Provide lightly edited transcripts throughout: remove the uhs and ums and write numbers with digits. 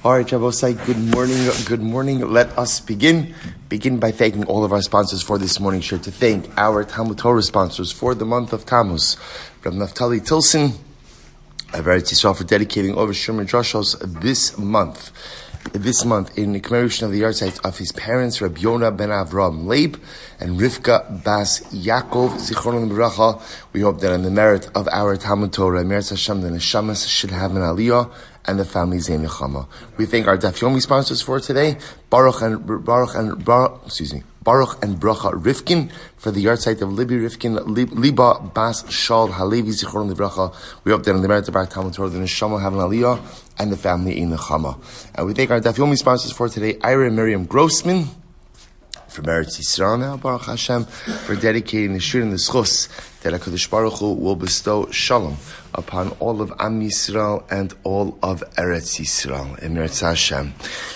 All right, Shabbosai, good morning. Let us begin by thanking all of our sponsors for this morning. Sure to thank our Talmud Torah sponsors for the month of Tammuz. Rabbi Naftali Tilson of Yahrzeit for dedicating over Shumer Drashos this month in the commemoration of the Yahrzeit of his parents, Rabbi Yona ben Avraham Leyb and Rivka bas Ya'akov Zichronon Brocha. We hope that in the merit of our Talmud Torah, Meretz Hashem, the Neshamas should have an aliyah and the family Zayin Nechama. We thank our Daf Yomi sponsors for today, Boruch and Brocha Rivkin for the Yahrzeit of Libby Rivkin, Liba bas Shaul, Halevi Zichron Brocha. We hope that in the merit of our Talmud Torah, the Neshama have an aliyah and the family in Nechama. And we thank our Daf Yomi sponsors for today, Ira and Miriam Grossman from Eretz Yisrael now, Baruch Hashem, for dedicating the shir and the schus that HaKadosh Baruch Hu will bestow shalom upon all of Am Yisrael and all of Eretz Yisrael. In Eretz Hashem.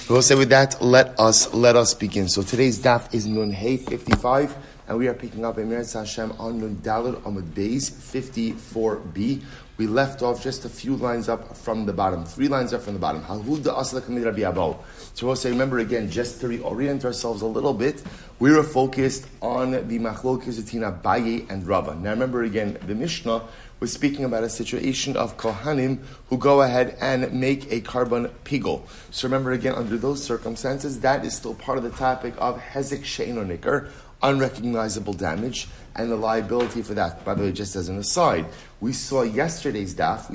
We will say with that, let us begin. So today's daf is Nun Hey 55, and we are picking up in Eretz Hashem on Nun Daled Amud Beis 54b. We left off just a few lines up from the bottom, 3 lines up from the bottom. So we'll say, remember again, just to reorient ourselves a little bit, we were focused on the machlokes between Abaye and Rava. Now remember again, the Mishnah was speaking about a situation of Kohanim who go ahead and make a carbon pigul. So remember again, under those circumstances, that is still part of the topic of hezek she'eino nicker, unrecognizable damage, and the liability for that. By the way, just as an aside, we saw yesterday's daf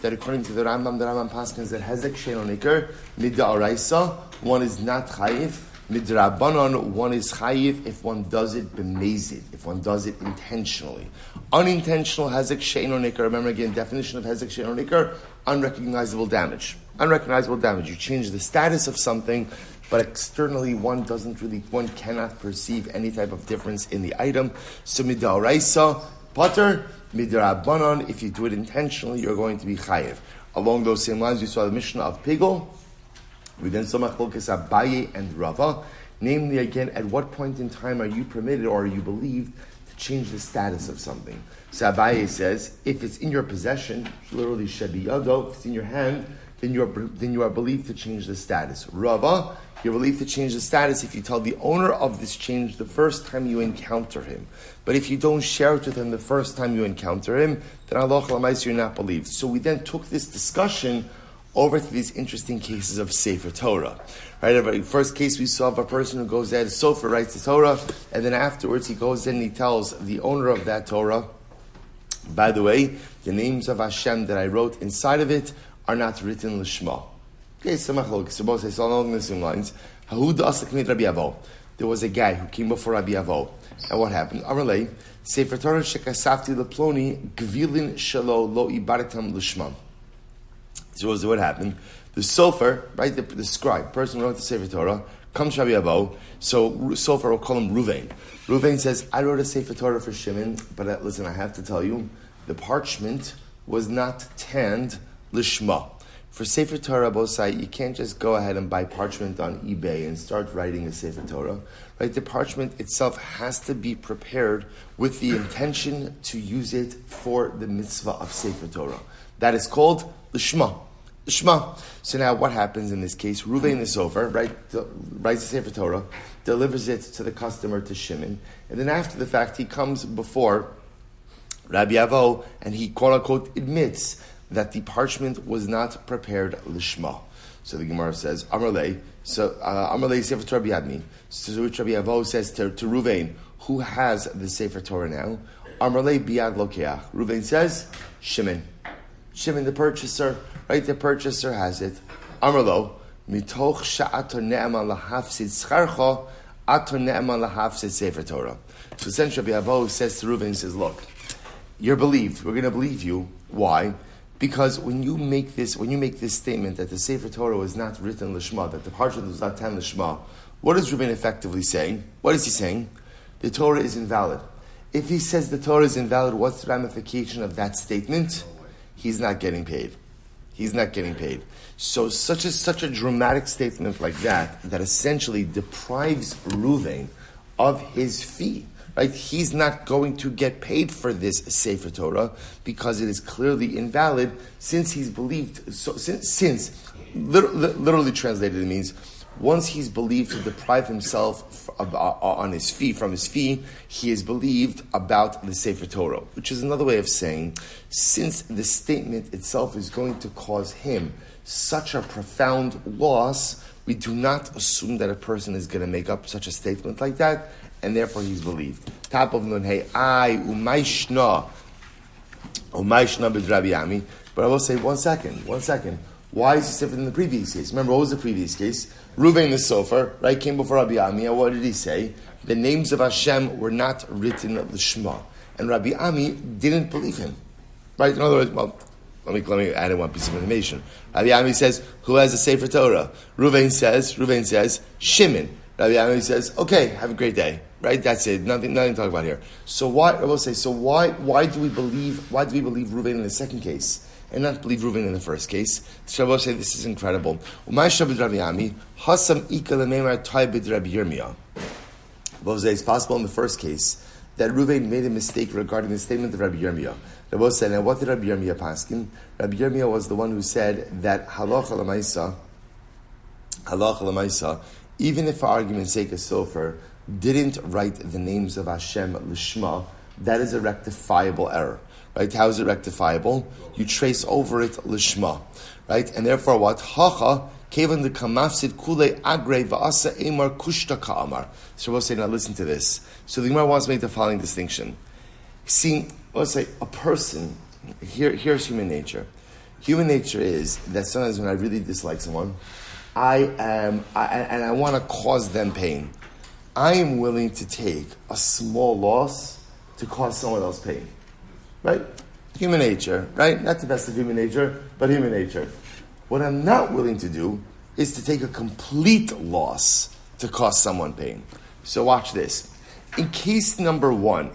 that according to the Rambam paskins that hezek she'eino nicker mid'oraisa, one is not chayiv, midrabanan, one is chayiv if one does it b'mezid, if one does it intentionally. Unintentional hezek she'eino nicker, remember again, definition of hezek she'eino nicker, unrecognizable damage. Unrecognizable damage. You change the status of something, but externally one cannot perceive any type of difference in the item. So mid'oraisa, pater, midrabanan, if you do it intentionally, you're going to be chayiv. Along those same lines, we saw the Mishnah of pigul. We then saw machlokes Abaye and Rava. Namely, again, at what point in time are you permitted or are you believed to change the status of something? So Abaye says, if it's in your possession, literally shebiyado, if it's in your hand, then you are believed to change the status. Rava, you're believed to change the status if you tell the owner of this change the first time you encounter him. But if you don't share it with him the first time you encounter him, then Allah you're not believed. So we then took this discussion over to these interesting cases of Sefer Torah. Right, the first case we saw of a person who goes there, the Sofer writes the Torah, and then afterwards he goes in and he tells the owner of that Torah, by the way, the names of Hashem that I wrote inside of it are not written l'shma. Okay, so both say so along the same lines. There was a guy who came before Rabbi Avo, and what happened? Amalei Sefer Torah shekasafti leploni gvilin shelo lo ibaratam l'shma. So what happened? The Sofer, right, the scribe, person who wrote the Sefer Torah, comes to Rabbi Avo. So Sofer will call him Ruvain. Ruvain says, I wrote a Sefer Torah for Shimon, but listen, I have to tell you, the parchment was not tanned lishma. For Sefer Torah, Bosai, you can't just go ahead and buy parchment on eBay and start writing a Sefer Torah. Right? The parchment itself has to be prepared with the intention to use it for the mitzvah of Sefer Torah. That is called lishma. Lishma. So now what happens in this case? Ruvain is over, right? Writes the Sefer Torah, delivers it to the customer, to Shimon, and then after the fact, he comes before Rabbi Avo, and he quote-unquote admits that the parchment was not prepared lishma. So the Gemara says, Amarlei, Sefer Torah biyadmi. So which Rabbi Avo says to Ruvain, who has the Sefer Torah now? Amarlei biyad lokeach. Ruvain says, Shimon, the purchaser, right? The purchaser has it. Amarlo, mitoch sha'ato ne'eman lahafsid scharcha, ato ne'eman lahafsid Sefer Torah. So essentially Rabbi Avo says to Ruvain, says, look, you're believed. We're going to believe you. Why? Because when you make this statement that the Sefer Torah was not written lishma, that the parchment was not tan lishma, what is Reuben effectively saying? What is he saying? The Torah is invalid. If he says the Torah is invalid, what's the ramification of that statement? He's not getting paid. So such a dramatic statement like that essentially deprives Reuven of his fee. Right? He's not going to get paid for this Sefer Torah because it is clearly invalid since he's believed. So since literally translated, it means once he's believed to deprive himself from his fee, he is believed about the Sefer Torah, which is another way of saying, since the statement itself is going to cause him such a profound loss, we do not assume that a person is going to make up such a statement like that, and therefore he's believed. Top of nun hey, umayshna b'Rabbi Ami. But I will say, one second. Why is this different than the previous case? Remember, what was the previous case? Reuven the Sofer, right, came before Rabbi Ami. What did he say? The names of Hashem were not written l'shma. And Rabbi Ami didn't believe him. Right? In other words, well, let me add in one piece of information. Rabbi Ami says, who has a Sefer Torah? Reuven says, Shimon. Rabbi Ami says, okay, have a great day. Right? That's it. Nothing to talk about here. So why do we believe Reuven in the second case and not believe Reuven in the first case? So I will say this is incredible. It's possible in the first case that Reuven made a mistake regarding the statement of Rabbi Yirmiyah. Rabbi said, now what did Rabbi Yirmiyah paskin? Rabbi Yirmiyah was the one who said that halacha l'maisa, even if for argument's sake a sofer didn't write the names of Hashem l'shma, that is a rectifiable error. Right? How is it rectifiable? You trace over it l'shma. Right? And therefore what? Hacha kevan de kamafsid kule agre va'asa emar kushta ka'amar. So we'll say, now listen to this. So the Gemara wants to make the following distinction. See, let's say a person, here's human nature. Human nature is that sometimes when I really dislike someone, I want to cause them pain, I am willing to take a small loss to cause someone else pain. Right? Human nature, right? Not the best of human nature, but human nature. What I'm not willing to do is to take a complete loss to cause someone pain. So watch this. In case number one,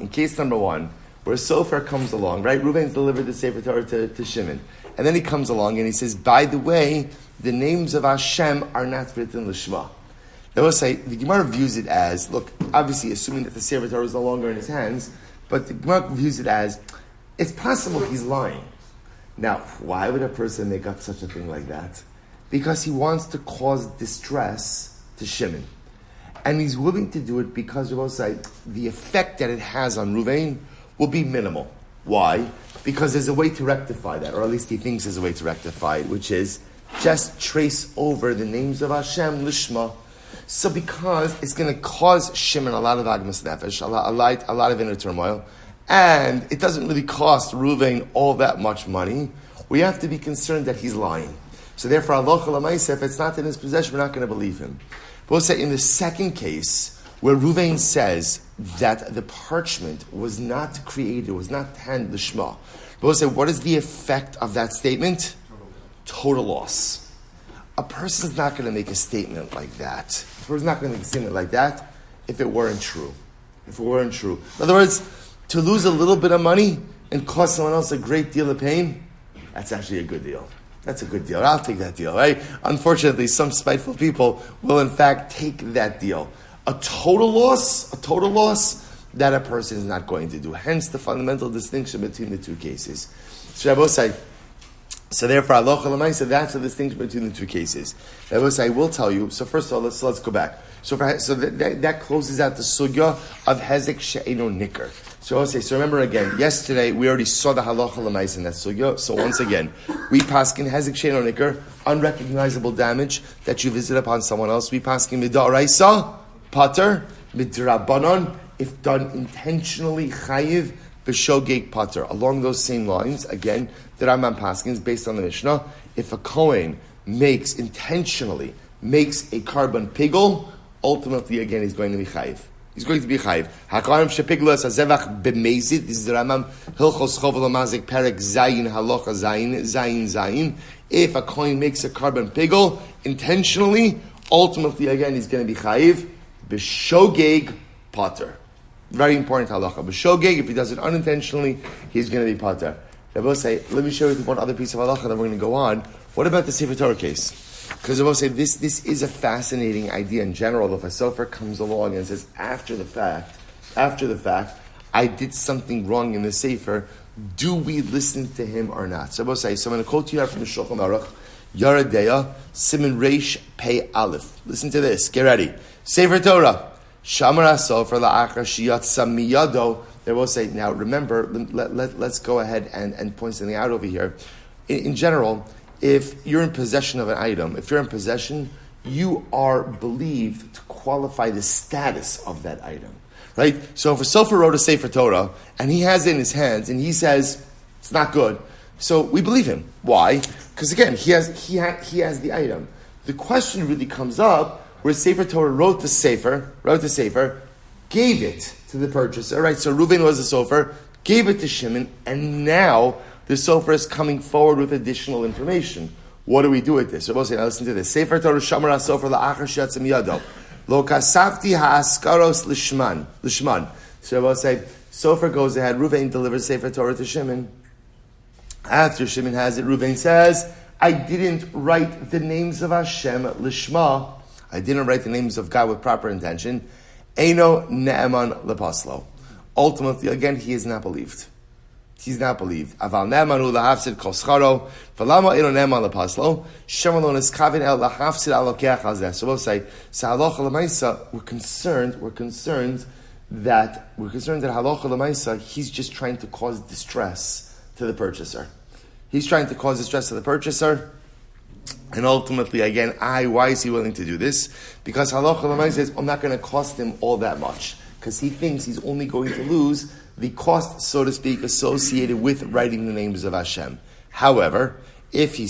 where Sofer comes along, right? Reuven's delivered the Sefer Torah to Shimon. And then he comes along and he says, by the way, the names of Hashem are not written l'shma. They will say, the Gemara views it as, look, obviously assuming that the Sefer Torah is no longer in his hands, but the Gemara views it as, it's possible he's lying. Now, why would a person make up such a thing like that? Because he wants to cause distress to Shimon. And he's willing to do it because the effect that it has on Reuven will be minimal. Why? Because there's a way to rectify that, or at least he thinks there's a way to rectify it, which is just trace over the names of Hashem lishma. So because it's going to cause Shimon a lot of agmas nefesh, a lot of inner turmoil, and it doesn't really cost Reuven all that much money, we have to be concerned that he's lying. So therefore, halacha l'maaseh, if it's not in his possession, we're not going to believe him. But we'll say in the second case, where Reuven says that the parchment was not created, was not hand l'shma, but we'll say, what is the effect of that statement? Total loss. A person's not going to make a statement like that. A person's not going to make a statement like that if it weren't true. In other words, to lose a little bit of money and cause someone else a great deal of pain, that's actually a good deal. That's a good deal. I'll take that deal, right? Unfortunately, some spiteful people will in fact take that deal. A total loss, that a person is not going to do. Hence the fundamental distinction between the two cases. So therefore, halacha l'maaseh, that's the distinction between the two cases. I will tell you. So first of all, let's go back. So that closes out the sugya of hezek she'eino nicker. So remember again, yesterday we already saw the halacha l'maaseh in that sugya. So once again, we paskin hezek she'eino nicker, unrecognizable damage that you visit upon someone else. We paskin mid'oraisa, pater, midrabanan, if done intentionally, chayiv, b'shogeg pater. Along those same lines, again, the Rambam paskins based on the Mishnah, if a Kohen intentionally makes a carbon pigel, ultimately again he's going to be chayiv. He's going to be chayiv. Hakarim shepiglu es hazevach b'mezid. This is the Rambam Hilchos Chovel Amazik Perek Zayin Halacha Zayin. If a Kohen makes a carbon pigel intentionally, ultimately again he's going to be chayiv b'shogeg pater. Very important halacha. B'shogeg, if he does it unintentionally, he's going to be pater. Rabbi say, let me show you one other piece of halacha, then we're going to go on. What about the Sefer Torah case? Because Rabbi say, this is a fascinating idea in general. If a sofer comes along and says, after the fact, I did something wrong in the Sefer, do we listen to him or not? So Rabbi say, so I'm going to quote you out from the Shulchan Aruch. Yaradeya, Siman Reish Pei Aleph. Listen to this. Get ready. Sefer Torah. Shamar Sofer La'achar Shiyatsa Miyado. They will say, now remember, let's go ahead and point something out over here. In general, if you're in possession of an item, if you're in possession, you are believed to qualify the status of that item. Right? So if a Sofer wrote a Sefer Torah, and he has it in his hands, and he says, it's not good, so we believe him. Why? Because again, he has the item. The question really comes up where Sefer Torah wrote the Sefer, gave it to the purchaser. Right? So Reuven was a Sofer, gave it to Shimon, and now the Sofer is coming forward with additional information. What do we do with this? So we'll say, now listen to this. Sefer Torah Shamar HaSofer La'achar Sheyatzim Yado. Lo kasavti ha'askaros lishman. So we'll say, Sofer goes ahead, Reuven delivers Sefer Torah to Shimon. After Shimon has it, Reuven says, I didn't write the names of Hashem lishma. I didn't write the names of God with proper intention. Eino ne'eman lepaslo. Ultimately, again, he is not believed. He's not believed. Aval ne'emanu lahafsid kol scharo. V'lama eino ne'eman lepaslo. Shemalon is kavin el lahafsid alokeach hazeh. So we'll say, so halacha l'maisa, we're concerned that halacha l'maisa, he's just trying to cause distress to the purchaser. He's trying to cause distress to the purchaser. And ultimately, again, why is he willing to do this? Because halacha l'maisa says, I'm not going to cost him all that much. Because he thinks he's only going to lose the cost, so to speak, associated with writing the names of Hashem. However, if he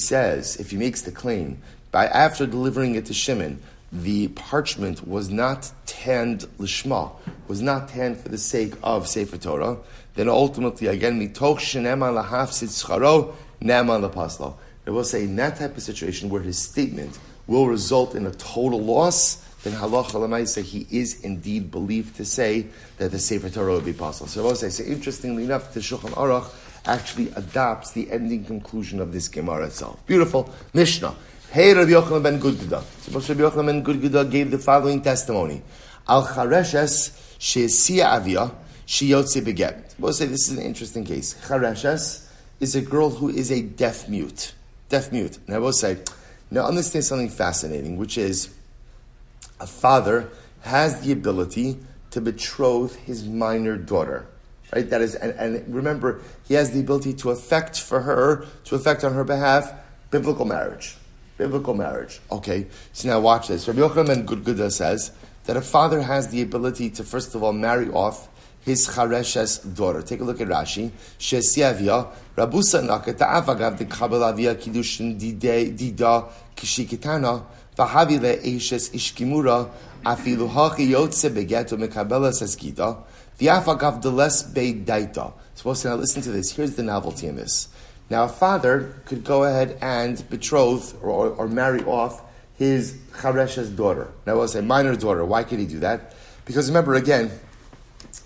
makes the claim, after delivering it to Shimon, the parchment was not tanned lishma, was not tanned for the sake of Sefer Torah, then ultimately, again, mitoch sheneman lahafsid scharo, ne'eman lapaslo. It will say in that type of situation where his statement will result in a total loss, then halacha l'maisa, he is indeed believed to say that the Sefer Torah would be possible. So I will say, interestingly enough, the Shulchan Aruch actually adopts the ending conclusion of this Gemara itself. Beautiful. Mishnah. Hey, Rabbi Yochanan ben Gudguda. So Rabbi Yochanan ben Gudguda gave the following testimony. Al chareshes she'esiya avia sheyotze beget. We'll say this is an interesting case. Chareshes is a girl who is a deaf mute. And I will say, now understand something fascinating, which is a father has the ability to betroth his minor daughter, right? That is, and remember, he has the ability to effect on her behalf, biblical marriage. Okay, so now watch this. Rabbi Yochanan ben Gudguda says that a father has the ability to, first of all, marry off his chareshes daughter. Take a look at Rashi. She'esiavia Rabusa nakata avagav de kabel avia kiddushin dida kishikitana v'havile eishes ishkimura afilu hachi yotze begeto mekabelas eskita v'afagav deles beidaita. Supposed to now listen to this. Here's the novelty in this. Now a father could go ahead and betroth or marry off his chareshes daughter. Now we'll say minor daughter. Why could he do that? Because remember again,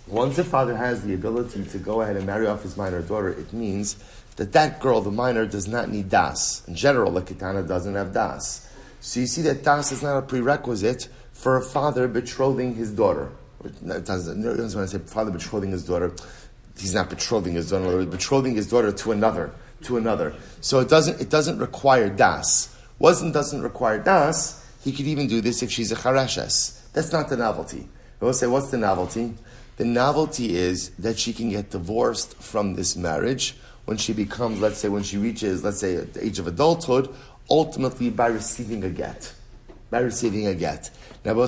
once a father has the ability to go ahead and marry off his minor daughter, it means that girl, the minor, does not need das. In general, the Kitana doesn't have das. So you see that das is not a prerequisite for a father betrothing his daughter. It doesn't want to say father betrothing his daughter. He's not betrothing his daughter, he's betrothing his daughter to another. So it doesn't require das. Doesn't require das, he could even do this if she's a chareshes. That's not the novelty. We'll say, what's the novelty? The novelty is that she can get divorced from this marriage when she becomes, when she reaches, the age of adulthood, ultimately by receiving a get. Now we'll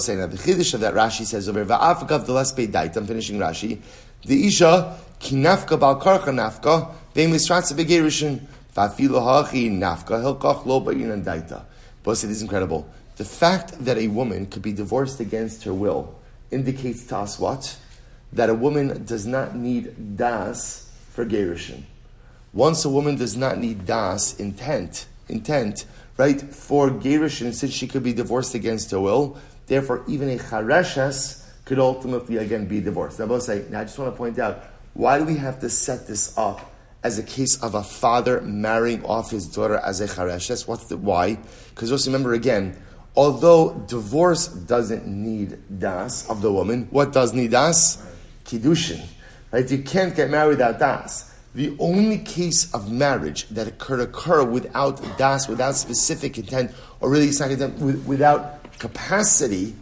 say, the chiddush of that Rashi says over, Va'afagav delas beidait, I'm finishing Rashi, the isha, ki nafka bal karcha nafka, ve'misratza begerishin, va'afilo hachi nafka, hilkach lo ba'inan daita. But it is incredible. The fact that a woman could be divorced against her will indicates to us what? That a woman does not need das for gerushin. Once a woman does not need das, intent, right, for gerushin, since she could be divorced against her will, therefore even a chareshes could ultimately again be divorced. Now I just want to point out, why do we have to set this up as a case of a father marrying off his daughter as a chareshes? Why? Because also remember again, although divorce doesn't need das of the woman, what does need das? Kiddushin. Right? You can't get married without das. The only case of marriage that could occur without das, without specific intent, or really without capacity,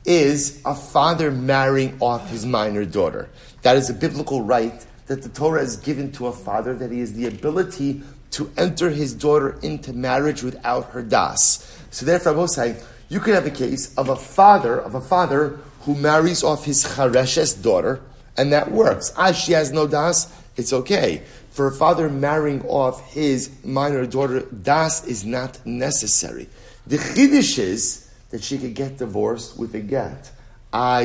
is a father marrying off his minor daughter. That is a biblical right that the Torah has given to a father, that he has the ability to enter his daughter into marriage without her das. So therefore, I will say, you could have a case of a father who marries off his chareshes daughter, and that works. She has no das, it's okay. For a father marrying off his minor daughter, das is not necessary. The chiddush is that she could get divorced with a get.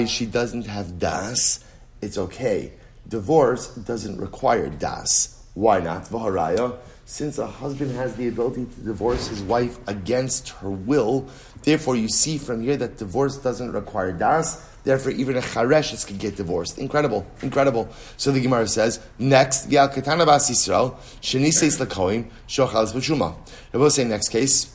She doesn't have das, it's okay. Divorce doesn't require das. Why not? V'haraya, since a husband has the ability to divorce his wife against her will, therefore you see from here that divorce doesn't require das. Therefore, even a chareshes can get divorced. Incredible. So the Gemara says, next, V'al ketana bas Yisrael, sheniseis lakoin, shochal b'shuma. I will say next case,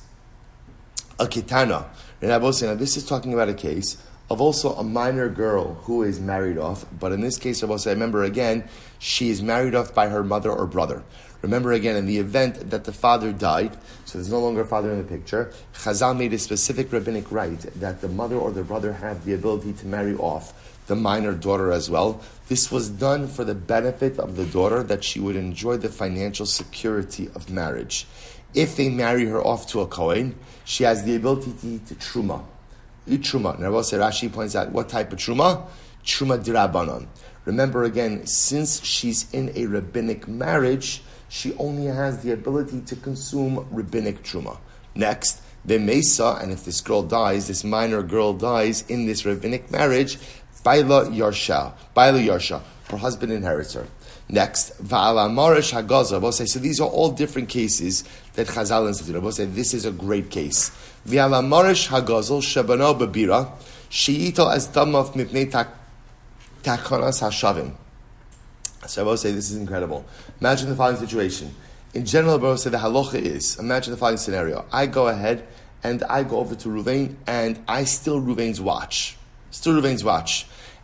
a ketana. And I will say, now this is talking about a case of also a minor girl who is married off, but in this case, I will say, remember again, she is married off by her mother or brother. Remember again, in the event that the father died, so there's no longer a father in the picture, Chazal made a specific rabbinic right that the mother or the brother have the ability to marry off the minor daughter as well. This was done for the benefit of the daughter, that she would enjoy the financial security of marriage. If they marry her off to a Kohen, she has the ability to eat truma. Eat truma. And I will say, Rashi points out, what type of truma? Truma d'Rabbanan. Remember again, since she's in a rabbinic marriage, she only has the ability to consume rabbinic truma. Next, the mesa, and if this girl dies, this minor girl dies in this rabbinic marriage, baila yarsha, her husband inherits her. Next, va'ala marish hagaza. So these are all different cases that Chazal instituted. This is a great case. Va'ala marish hagazel shabano babira she'ito as damav mipnei takonas hashavim. So I will say this is incredible. Imagine the following situation. In general, I will say the halacha is, imagine the following scenario. I go ahead and I go over to Ruvain and I steal Ruvain's watch.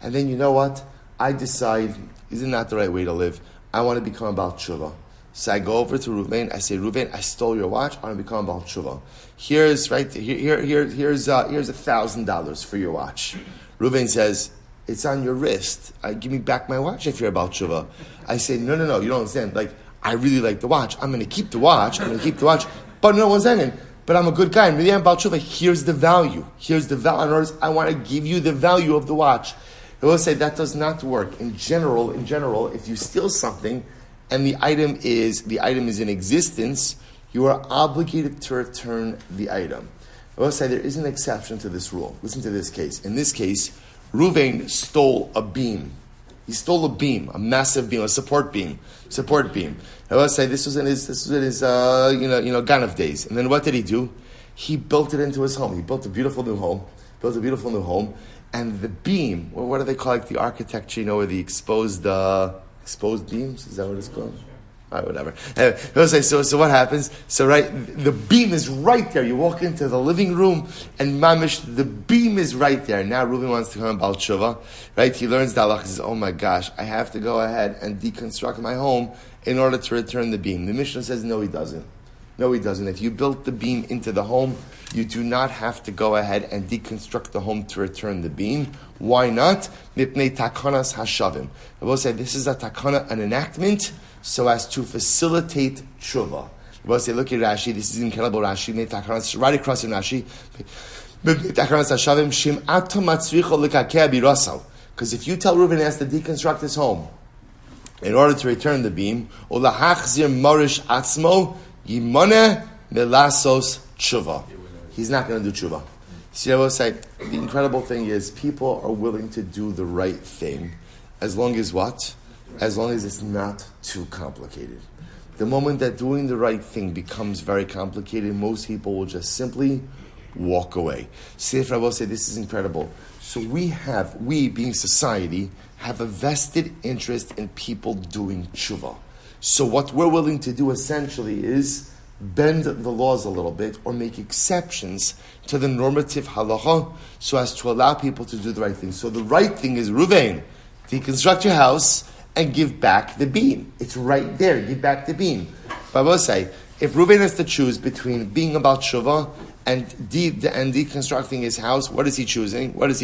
And then you know what? I decide, isn't that the right way to live? I want to become a Baal Tshuva. So I go over to Ruvain, I say, Ruvain, I stole your watch, I want to become a Baal Tshuva. Here's $1,000 for your watch. Ruvain says, it's on your wrist. Give me back my watch if you're about tshuva. I say, no, you don't understand. I really like the watch. I'm going to keep the watch. But no one's in it. But I'm a good guy. And really, I'm about tshuva. Here's the value. In other words, I want to give you the value of the watch. I will say that does not work. In general, if you steal something and the item is in existence, you are obligated to return the item. I will say there is an exception to this rule. Listen to this case. In this case, Ruvain stole a beam. He stole a beam, a massive beam, a support beam. I will say this was in his Ganav days. And then what did he do? He built it into his home. He built a beautiful new home. And the beam, what do they call it? The architecture, where the exposed beams? Is that what it's called? All right, whatever. So what happens? So the beam is right there. You walk into the living room, and mamish, the beam is right there. Now Reuben wants to come Baal Tshuva, right? He learns the halakha. He says, "Oh my gosh, I have to go ahead and deconstruct my home in order to return the beam." The Mishnah says, "No, he doesn't. If you built the beam into the home, you do not have to go ahead and deconstruct the home to return the beam. Why not? Mipnei takanas hashavim. I will say this is a takana, an enactment, so as to facilitate tshuva. I will say, look at Rashi. This is incredible. Rashi, right across in Rashi. Because if you tell Reuben he has to deconstruct his home in order to return the beam, Yimone melasos tshuva. He's not going to do tshuva. See, I will say, the incredible thing is people are willing to do the right thing as long as what? As long as it's not too complicated. The moment that doing the right thing becomes very complicated, most people will just simply walk away. See, if I will say, this is incredible. So we being society, have a vested interest in people doing tshuva. So what we're willing to do essentially is bend the laws a little bit or make exceptions to the normative halacha so as to allow people to do the right thing. So the right thing is, Ruvain, deconstruct your house and give back the bean. It's right there. Give back the bean. But I will say, if Reuven has to choose between being about Shuvah and deconstructing his house, what is he choosing? He's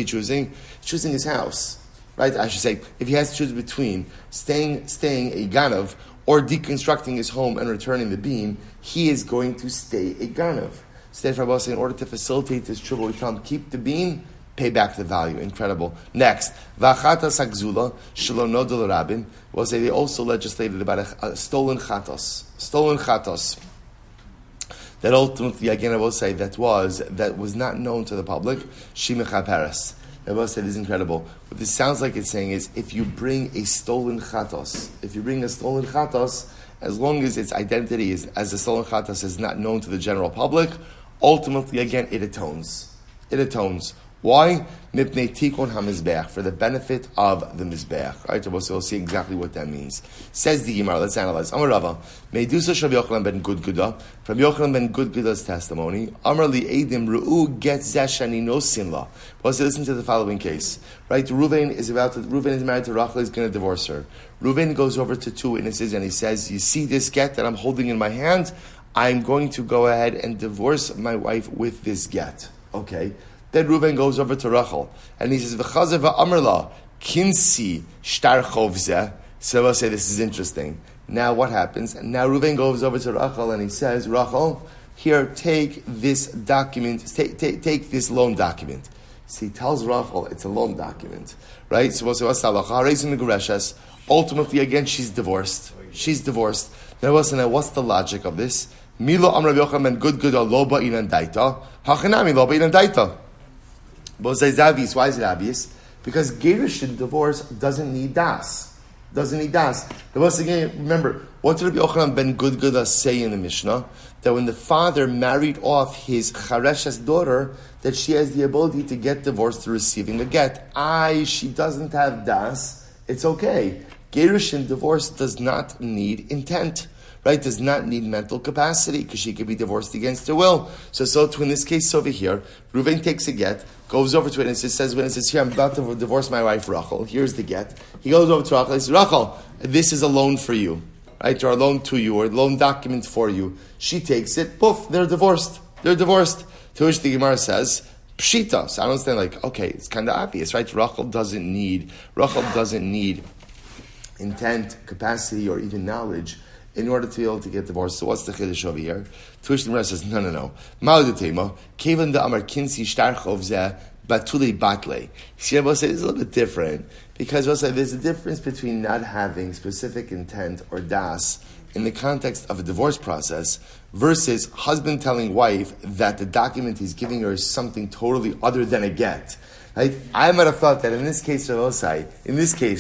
choosing his house. Right? I should say, if he has to choose between staying a Ganav or deconstructing his home and returning the bean, he is going to stay a Ganav. So therefore, in order to facilitate this Shuvah, we tell him, keep the bean, pay back the value. Incredible. Next, V'achata sagzula shelo nodel rabin. We'll say they also legislated about a stolen chatos. Stolen chatos. That ultimately, again, I will say, that was not known to the public. Shimecha Paris. I will say this is incredible. What this sounds like it's saying is, if you bring a stolen chatos, as long as its identity is as a stolen chatos is not known to the general public, ultimately, again, it atones. It atones. Why? Mipnei tikun hamizbeach, for the benefit of the mizbeach. Right? So we'll see exactly what that means. Says the Gemara. Let's analyze. Amar Rava, Meidusa Shav Yochanan ben Gudguda, from Yochanan ben Gudguda's testimony. Amar li Eidim Ru'u get zeshani no sinla. Well, so listen to the following case. Right? Reuven is married to Rachel. He's going to divorce her. Reuven goes over to two witnesses and he says, "You see this get that I'm holding in my hand? I'm going to go ahead and divorce my wife with this get." Okay. Then Reuven goes over to Rachel, and he says, "V'chazer v'amerla kinsi shtar chovzeh." So we'll say this is interesting. Now what happens? Now Reuven goes over to Rachel, and he says, "Rachel, here, take this document. Take this loan document." So he tells Rachel it's a loan document, right? So we'll say, ultimately, again, she's divorced. Now what's the logic of this? Milo amrav Yochanan ben Gudguda lo ba'inan daita. Hachanami lo ba'inan daita. Why is it obvious? Because Gerish in divorce doesn't need das. Remember, what did Rabbi Yochanan ben Gudguda say in the Mishnah? That when the father married off his Charesha's daughter, that she has the ability to get divorced through receiving a get. She doesn't have das. It's okay. Gerish in divorce does not need intent. Right, does not need mental capacity because she could be divorced against her will. So in this case over here, Reuven takes a get, goes over to witnesses, says, "Witnesses, here I'm about to divorce my wife Rachel. Here's the get." He goes over to Rachel. He says, "Rachel, this is a loan for you, right? Or a loan to you, or a loan document for you." She takes it. Poof, they're divorced. To which the Gemara says, "Pshita." So I don't understand. Like, okay, it's kind of obvious, right? Rachel doesn't need intent, capacity, or even knowledge in order to be able to get divorced. So what's the chiddush over here? To which the Gemara says, no. Ma'odetema, kevan da amar kinsi shtar chovzeh batule batle. See, I will say this is a little bit different, because we'll say there's a difference between not having specific intent or das in the context of a divorce process versus husband telling wife that the document he's giving her is something totally other than a get. Right? I might have thought that in this case,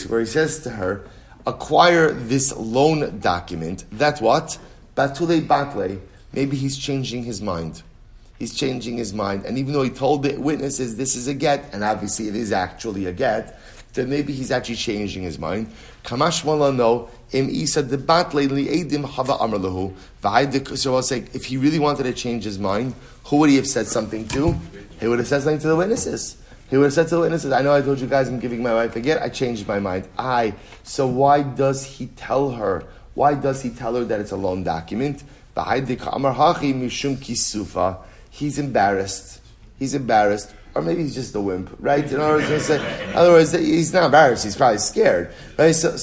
where he says to her, acquire this loan document, that's what? Batule batle. Maybe he's changing his mind. And even though he told the witnesses this is a get, and obviously it is actually a get, then maybe he's actually changing his mind. Kamash no im isa de batle li'edim hava amar lahu. So I'll say, if he really wanted to change his mind, who would he have said something to? He would have said something to the witnesses. He would have said to the witnesses, "I know I told you guys I'm giving my wife a get. I changed my mind." So why does he tell her? Why does he tell her that it's a loan document? He's embarrassed. Or maybe he's just a wimp, right? In other words, he's not embarrassed. He's probably scared, right? So I'll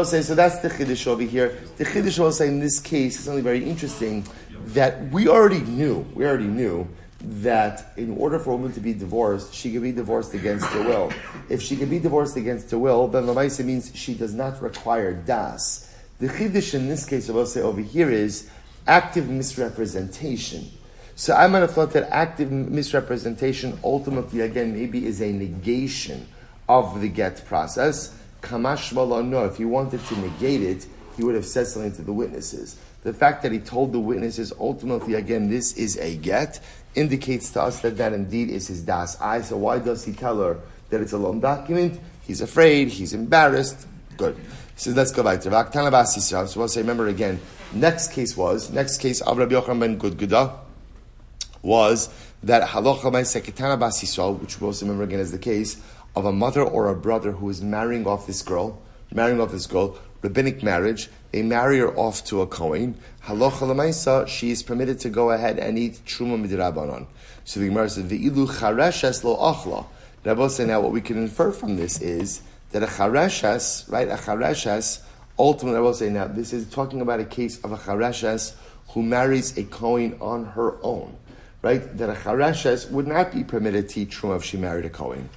say, so that's the chiddush over here. The chiddush will say in this case is something very interesting that we already knew that in order for a woman to be divorced, she can be divorced against her will. If she can be divorced against her will, then Lamaisa means she does not require das. The chiddush in this case, I will say over here, is active misrepresentation. So I might have thought that active misrepresentation ultimately, again, maybe is a negation of the get process. Kamash no, if he wanted to negate it, he would have said something to the witnesses. The fact that he told the witnesses, ultimately, again, this is a get, indicates to us that indeed is his das. So why does he tell her that it's a loan document? He's afraid, he's embarrassed. Good. He says, let's go back to so we'll say, remember again, next case of Rabbi Yochanan ben Gudguda was that halacha by seketana bas Yisrael, which we also remember again as the case, of a mother or a brother who is marrying off this girl, rabbinic marriage, they marry her off to a Kohen, halacha l'maisa, she is permitted to go ahead and eat truma midrabanan. So the Gemara says, ve'ilu chareshes lo achla. Rabbi say now what we can infer from this is that a chareshes, right, a chareshes, ultimately Rabbi say now this is talking about a case of a chareshes who marries a Kohen on her own, right? That a chareshes would not be permitted to eat truma if she married a Kohen.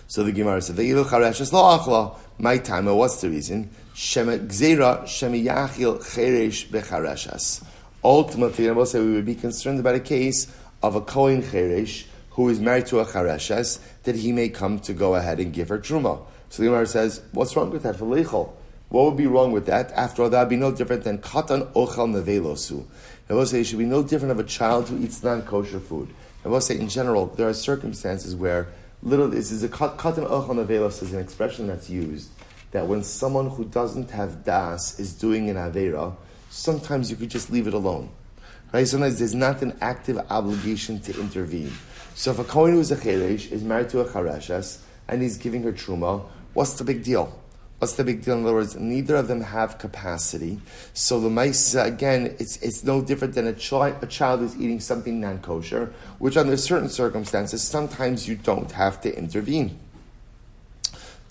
So the Gemara said, "Ve'ilu chareshes lo achla." My time. What's the reason? Shema gzeira shema yachil cheresh bechareshes. Ultimately, I will say we would be concerned about a case of a Kohen cheresh who is married to a chareshes that he may come to go ahead and give her truma. So the Gemara says, "What's wrong with that? For leichel, what would be wrong with that? After all, that would be no different than katan ochel nevelosu." I will say it should be no different of a child who eats non-kosher food. I will say in general there are circumstances where this is a katan ochel nevelos is an expression that's used that when someone who doesn't have das is doing an avera, sometimes you could just leave it alone. Right? Sometimes there's not an active obligation to intervene. So if a Kohen who is a cheresh is married to a chareshes and he's giving her truma, what's the big deal? What's the big deal? In other words, neither of them have capacity. So the mice, again, it's no different than a child who's eating something non-kosher, which under certain circumstances, sometimes you don't have to intervene.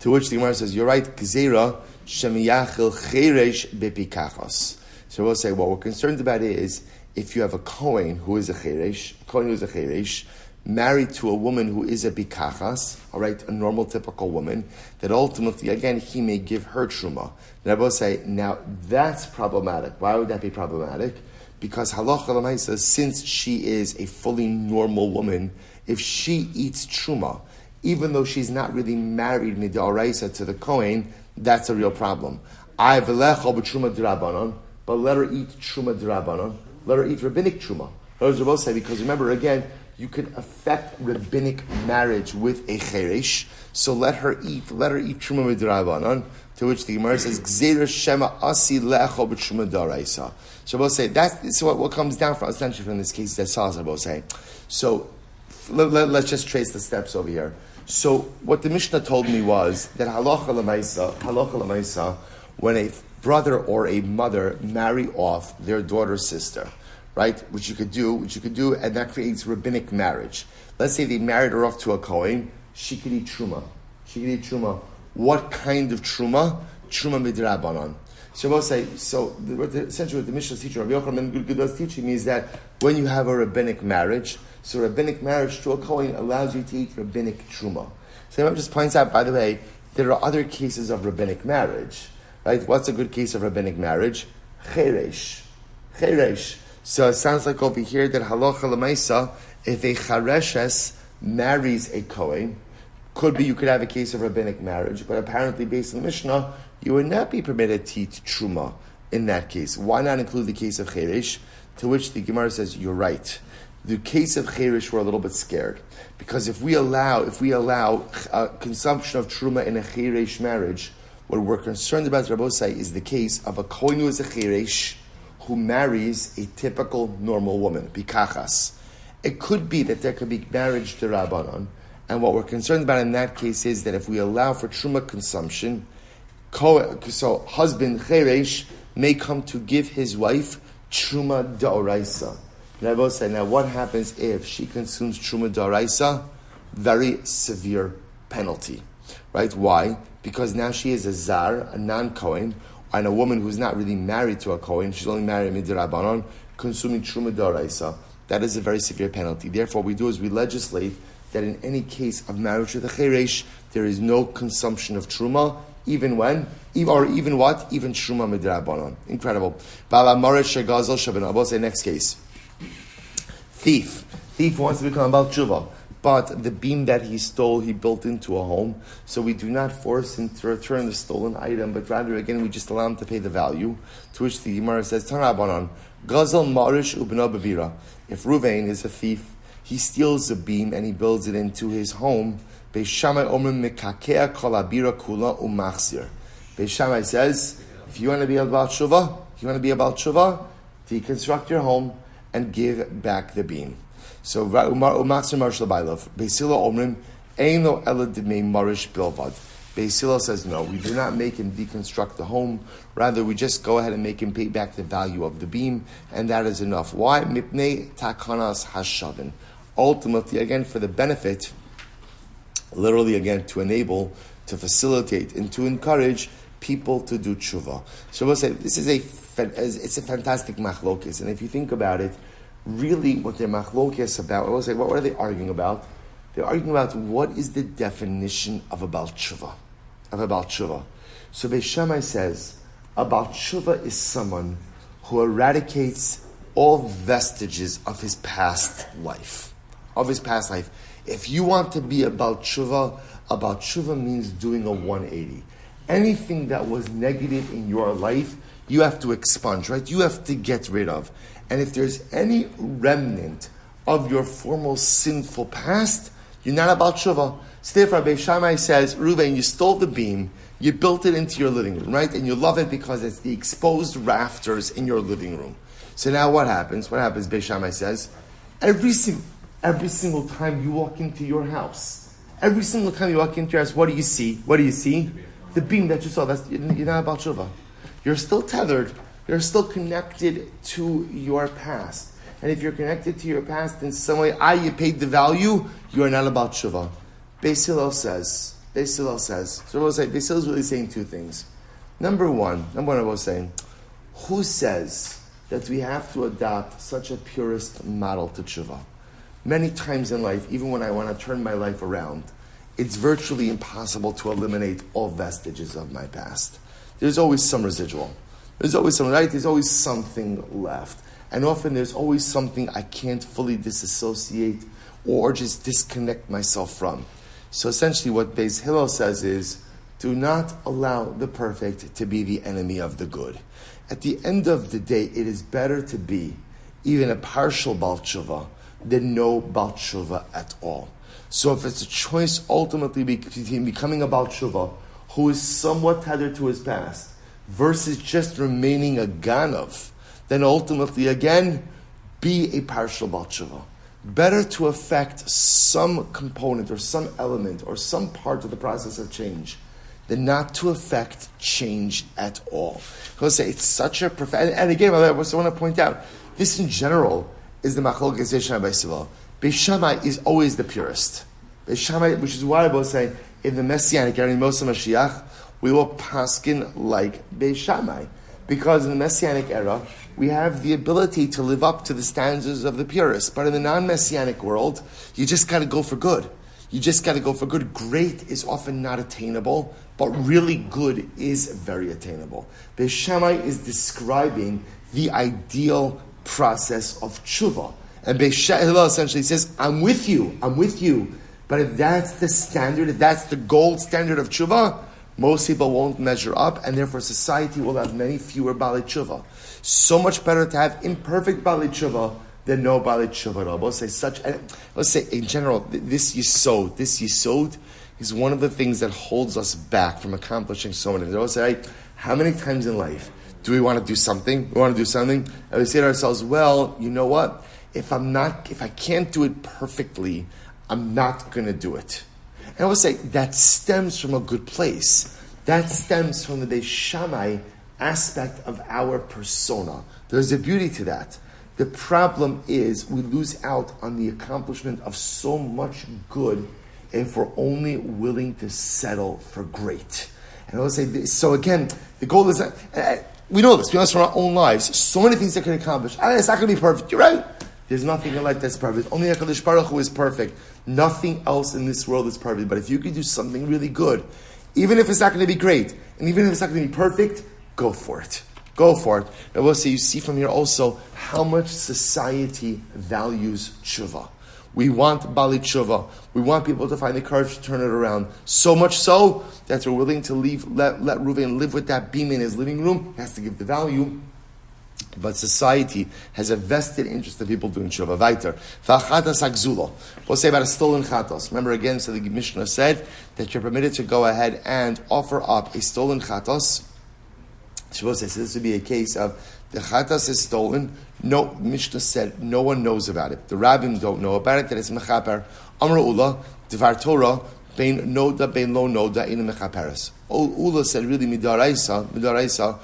To which the Gemara says, you're right, Gzeira shemiyachil cheresh bepikachos. So we'll say, what we're concerned about is, if you have a Kohen who is a cheresh, married to a woman who is a bikachas, all right, a normal, typical woman, that ultimately, again, he may give her truma. And I will say, now, that's problematic. Why would that be problematic? Because halacha l'maisa, since she is a fully normal woman, if she eats truma, even though she's not really married midoraisa to the Kohen, that's a real problem. I v'lecho b'truma d'rabanan, but let her eat truma d'rabanan, let her eat rabbinic truma. Those are both say, because remember, again, you can affect rabbinic marriage with a cheresh, so let her eat truma midrabanan. To which the Gemara says, "Gzeira shema asi lecho b'truma d'oraisa." So we'll say that's what comes down from essentially from this case that Saul will say. So let's just trace the steps over here. So what the Mishnah told me was that halacha l'maisa, when a brother or a mother marry off their daughter's sister, right? Which you could do, and that creates rabbinic marriage. Let's say they married her off to a Kohen, she could eat truma. What kind of truma? Truma midrabanan. So we'll say, essentially what the Mishnah is teaching, Rabbi Yochanan is teaching me is that when you have a rabbinic marriage, so rabbinic marriage to a Kohen allows you to eat rabbinic truma. So it just points out, by the way, there are other cases of rabbinic marriage, right? What's a good case of rabbinic marriage? Cheresh. So it sounds like over here that halacha l'maisa, if a chareshes marries a Kohen, could be you could have a case of rabbinic marriage, but apparently based on the Mishnah, you would not be permitted to eat truma in that case. Why not include the case of cheresh? To which the Gemara says, you're right. The case of cheresh, we're a little bit scared. Because if we allow consumption of truma in a cheresh marriage, what we're concerned about, Rabbi say, is the case of a Kohen who is a cheresh, who marries a typical normal woman, bikachas. It could be that there could be marriage to Rabbanon, and what we're concerned about in that case is that if we allow for truma consumption, so husband cheresh may come to give his wife truma d'oraisa. Rabbi said, now what happens if she consumes truma d'oraisa? Very severe penalty, right? Why? Because now she is a zar, a non-Kohen, and a woman who's not really married to a Kohen, she's only married midrabanan, consuming truma d'oraisa. That is a very severe penalty. Therefore, what we do is we legislate that in any case of marriage with a cheresh, there is no consumption of truma, even truma midrabanan. Incredible. I'll say next case. Thief wants to become Baal Tshuva, but the beam that he stole, he built into a home. So we do not force him to return the stolen item, but rather, again, we just allow him to pay the value. To which the Gemara says, Tanabanan, Gazel Marish Ubna Bavira. If Ruvain is a thief, he steals a beam and he builds it into his home. Beis Shammai Omrim Mekakea Kol Abira Kula Umachzir. Beis Shammai says, if you want to be a Baal Tshuva, deconstruct your home and give back the beam. So Umachzir Marshal Bailov. Beisila Omrim Eino ela d'mei marish bilvad. Beis Hillel says, no, we do not make him deconstruct the home. Rather, we just go ahead and make him pay back the value of the beam, and that is enough. Why? Mipnei takanas hashavin. Ultimately, again, for the benefit, literally, again, to enable, to facilitate, and to encourage people to do tshuva. So we'll say, this is it's a fantastic machlokes, and if you think about it, really what their machlokes about, we'll say, what are they arguing about? They're arguing about what is the definition of a Baal Tshuva. So Beis Shammai says, a Baal Tshuva is someone who eradicates all vestiges of his past life. If you want to be a Baal Tshuva means doing a 180. Anything that was negative in your life, you have to expunge, right? You have to get rid of. And if there's any remnant of your former sinful past, you're not a Baal Tshuva. So therefore, Beis Shammai says, Reuven, you stole the beam, you built it into your living room, right? And you love it because it's the exposed rafters in your living room. So now what happens? Beis Shammai says, every single time you walk into your house, what do you see? The beam that you saw. You're not a Baal Tshuva. You're still tethered. You're still connected to your past. And if you're connected to your past in some way, you paid the value, you are not a Baal Tshuva. Beis Hillel says, so we'll say, Beis Hillel is really saying two things. Number one, I was saying, who says that we have to adopt such a purist model to tshuva? Many times in life, even when I want to turn my life around, it's virtually impossible to eliminate all vestiges of my past. There's always some residual. There's always something left. And often there's always something I can't fully disassociate or just disconnect myself from. So essentially what Beis Hillel says is, do not allow the perfect to be the enemy of the good. At the end of the day, it is better to be even a partial Baal Tshuva than no Baal Tshuva at all. So if it's a choice ultimately between becoming a Baal Tshuva who is somewhat tethered to his past versus just remaining a Ganav, then ultimately, again, be a partial Baal Tshuva. Better to affect some component or some element or some part of the process of change than not to affect change at all. Because it's such a profound... And again, I want to point out, this in general is the machlokes Beis Shammai Beis Hillel. Beis Shammai is always the purist. Beis Shammai, which is why I was saying, in the Messianic era, in Moshe Mashiach, we will paskin like Beis Shammai. Because in the Messianic era, we have the ability to live up to the standards of the purist. But in the non-Messianic world, you just got to go for good. Great is often not attainable, but really good is very attainable. Beis Shammai is describing the ideal process of tshuva. And Beis Hillel essentially says, I'm with you. But if that's the standard, if that's the gold standard of tshuva, most people won't measure up, and therefore society will have many fewer Baalei Tshuva. So much better to have imperfect Baalei Tshuva than no Baalei Tshuva at all. Let's say in general, this yisod is one of the things that holds us back from accomplishing so many things. I will say, how many times in life do we want to do something? And we say to ourselves, well, you know what? If I can't do it perfectly, I'm not going to do it. And I would say that stems from a good place. That stems from the Beis Shammai aspect of our persona. There's a beauty to that. The problem is we lose out on the accomplishment of so much good if we're only willing to settle for great. And I would say, so again, the goal is that, we know this from our own lives, so many things that can accomplish. It's not going to be perfect, you're right. There's nothing in life that's perfect. Only HaKadosh Baruch Hu is perfect. Nothing else in this world is perfect. But if you can do something really good, even if it's not going to be great, and even if it's not going to be perfect, go for it. And we'll say, you see from here also how much society values tshuva. We want Baalei Tshuva. We want people to find the courage to turn it around. So much so that they're willing to let Reuven live with that beam in his living room. He has to give the value. But society has a vested interest of people doing tshuva. Weiter. V'achatas hagzula. We'll say about a stolen chatos. Remember again, so the Mishnah said that you're permitted to go ahead and offer up a stolen chatos. So this would be a case of the chatas is stolen. No, Mishnah said no one knows about it. The rabbim don't know about it. That it's mechaper. Amar Ula. Dvar Torah, bein noda, bein lo noda, in mechaperes. Ula said, really, midaraisa,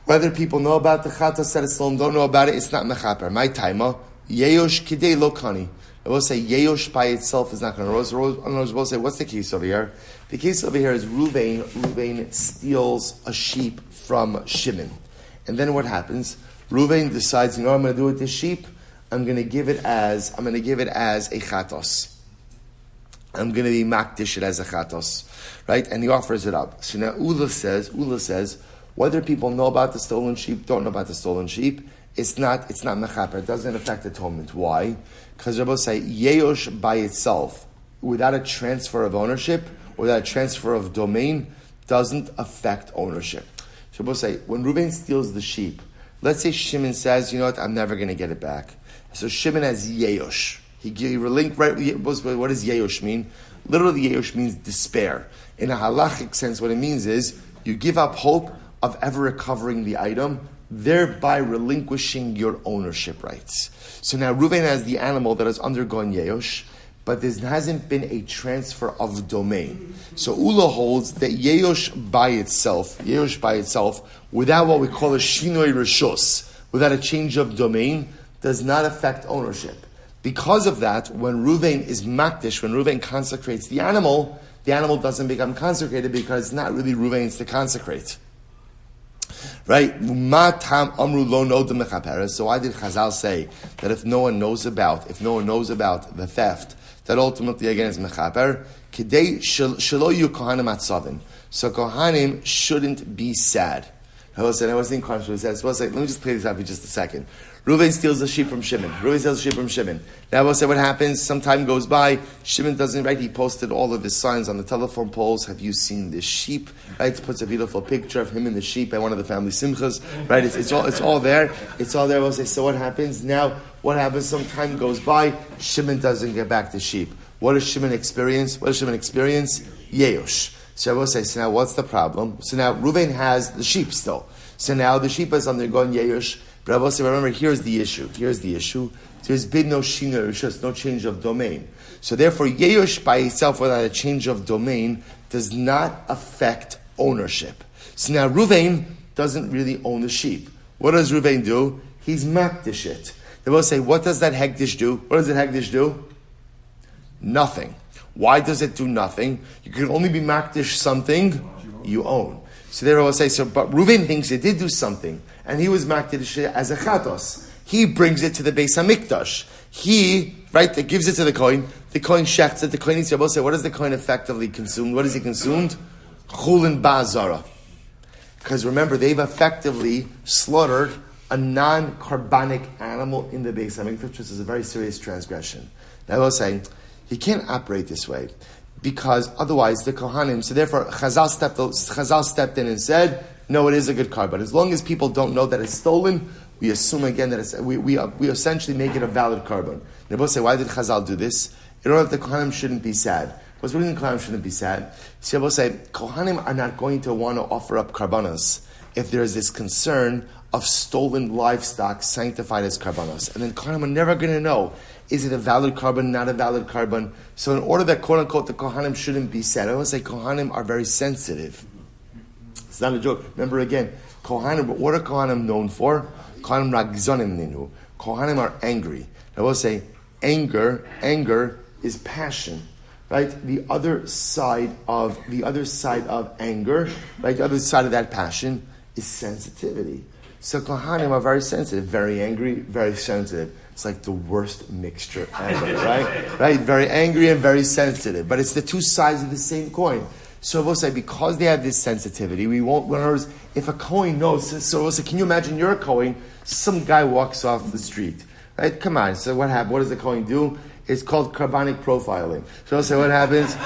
whether people know about the chatas that it's don't know about it, it's not mechaper. My timer, yeyosh kidei lo kani. I will say yeyosh by itself is not going to. I will say, what's the case over here? The case over here is Ruvain steals a sheep from Shimon. And then what happens? Ruvain decides, what I'm going to do with this sheep? I'm going to give it as a chatos. I'm going to be makdish it as a chatos. Right? And he offers it up. So now Ula says, whether people know about the stolen sheep, don't know about the stolen sheep, it's not mechaper. It doesn't affect atonement. Why? Because Rabbi say yeyosh by itself, without a transfer of ownership, without a transfer of domain, doesn't affect ownership. So Rabbi say when Reuben steals the sheep, let's say Shimon says, what, I'm never going to get it back. So Shimon has yeyosh. He relink right. What does yeyosh mean? Literally, yeyosh means despair. In a halachic sense, what it means is you give up hope of ever recovering the item, thereby relinquishing your ownership rights. So now Reuven has the animal that has undergone yeyosh, but there hasn't been a transfer of domain. So Ula holds that yeyosh by itself, without what we call a shinoi rishus, without a change of domain, does not affect ownership. Because of that, when Reuven is makdish, when Reuven consecrates the animal doesn't become consecrated because it's not really Reuven's to consecrate. Right? So why did Chazal say that if no one knows about the theft, that ultimately again is mechaper? So Kohanim shouldn't be sad. I was thinking, let me just play this out for just a second. Reuven steals the sheep from Shimon. Now I will say what happens, some time goes by, Shimon doesn't, right, he posted all of his signs on the telephone poles, have you seen this sheep? Right, puts a beautiful picture of him and the sheep at one of the family simchas, right, it's all there, I will say, so what happens? Now, what happens, some time goes by, Shimon doesn't get back the sheep. What does Shimon experience? Yeyosh. So I will say, so now what's the problem? So now Reuven has the sheep still. So now the sheep has undergone yeyosh. But I will say, remember, here's the issue. There's been no shinoi rishus, no change of domain. So therefore, yeyosh by itself, without a change of domain, does not affect ownership. So now Reuven doesn't really own the sheep. What does Reuven do? He's makdish it. They will say, what does that hekdish do? What does that hekdish do? Nothing. Why does it do nothing? You can only be makdish something you own. So they will say, but Reuven thinks it did do something, and he was makdish as a chatos. He brings it to the Beis Hamikdash. That gives it to the kohen. The kohen shechts it. The kohen needs to say, what does the kohen effectively consumed? What has he consumed? Chulin ba'azara. Because remember, they've effectively slaughtered a non-carbonic animal in the Beis Hamikdash, which is a very serious transgression. Now I will say, you can't operate this way, because otherwise the Kohanim, so therefore Chazal stepped in and said, no, it is a good carbon. As long as people don't know that it's stolen, we assume again that we essentially make it a valid carbon. They both say, why did Chazal do this? In order that the Kohanim shouldn't be sad. What's the reason the Kohanim shouldn't be sad? So they both say, Kohanim are not going to want to offer up karbanos if there is this concern of stolen livestock sanctified as karbanos. And then Kohanim are never going to know, is it a valid carbon, not a valid carbon? So in order that, quote unquote, the Kohanim shouldn't be sad, I want to say Kohanim are very sensitive. It's not a joke. Remember again, Kohanim, what are Kohanim known for? Kohanim ragzonim ninu. Kohanim are angry. I will say, anger is passion. Right? The other side of anger, right? The other side of that passion is sensitivity. So Kohanim are very sensitive, very angry, very sensitive. It's like the worst mixture ever, right? Right? Very angry and very sensitive. But it's the two sides of the same coin. So we'll say, because they have this sensitivity, we won't, if a Kohen knows, so we'll say, can you imagine you're a Kohen, some guy walks off the street, right? Come on, so what happens? What does the Kohen do? It's called carbonic profiling. So we'll say, what happens?